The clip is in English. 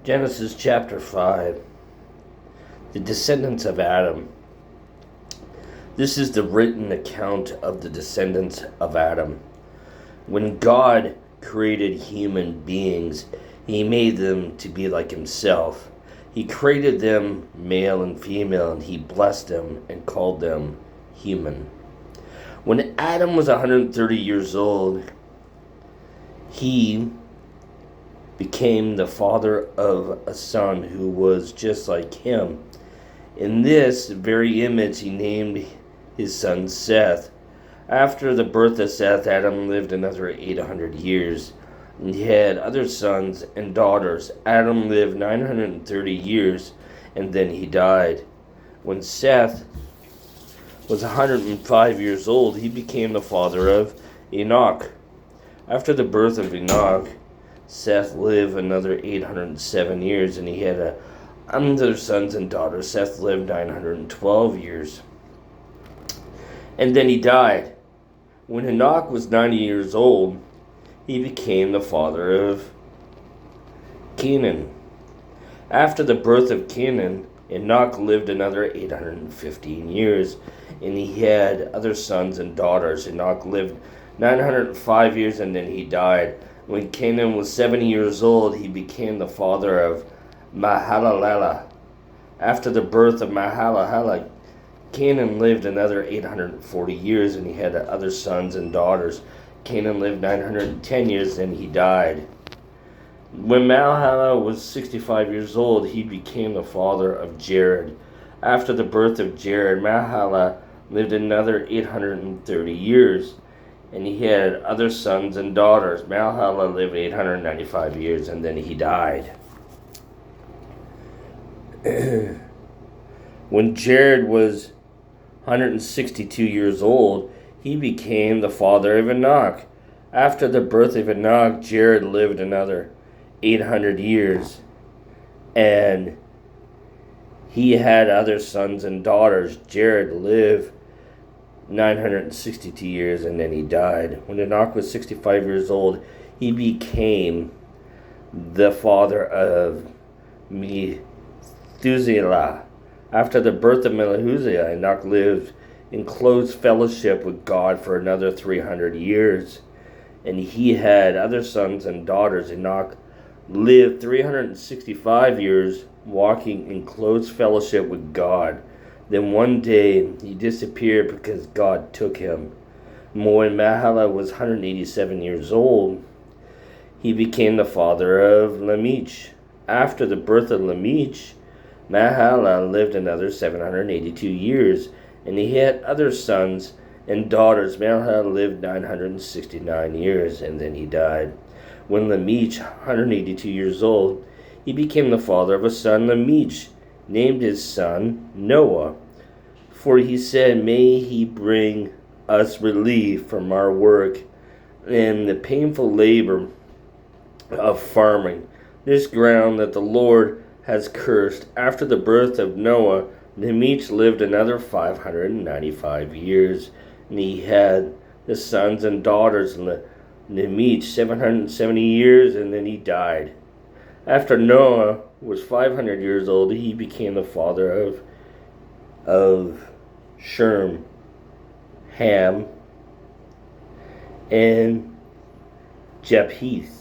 Genesis chapter 5. The descendants of Adam. This is the written account of the descendants of Adam. When God created human beings, he made them to be like himself. He created them male and female, and he blessed them and called them human. When Adam was 130 years old, he became the father of a son who was just like him. In this very image, he named his son Seth. After the birth of Seth, Adam lived another 800 years, and he had other sons and daughters. Adam lived 930 years, and then he died. When Seth was 105 years old, he became the father of Enoch. After the birth of Enoch, Seth lived another 807 years, and he had other sons and daughters. Seth lived 912 years, and then he died. When Enoch was 90 years old, he became the father of Kenan. After the birth of Kenan, Enoch lived another 815 years, and he had other sons and daughters. Enoch lived 905 years, and then he died. When Kenan was 70 years old, he became the father of Mahalalel. After the birth of Mahalalel, Kenan lived another 840 years, and he had other sons and daughters. Kenan lived 910 years, and he died. When Mahalalel was 65 years old, he became the father of Jared. After the birth of Jared, Mahalalel lived another 830 years, and he had other sons and daughters. Mahalalel lived 895 years, and then he died. When Jared was 162 years old, he became the father of Enoch. After the birth of Enoch, Jared lived another 800 years, and he had other sons and daughters. Jared lived 962 years, and then he died. When Enoch was 65 years old, he became the father of Methuselah. After the birth of Methuselah, Enoch lived in close fellowship with God for another 300 years, and he had other sons and daughters. Enoch lived 365 years walking in close fellowship with God. Then one day he disappeared because God took him. When Mahalalel was 187 years old, he became the father of Lamech. After the birth of Lamech, Mahalalel lived another 782 years, and he had other sons and daughters. Mahalalel lived 969 years, and then he died. When Lamech, 182 years old, he became the father of a son. Lamech named his son Noah, for he said, "May he bring us relief from our work and the painful labor of farming this ground that the Lord has cursed." After the birth of Noah, Lamech lived another 595 years, and he had the sons and daughters. Lamech 770 years, and then he died. After Noah was 500 years old, he became the father of Shem, Ham, and Japheth.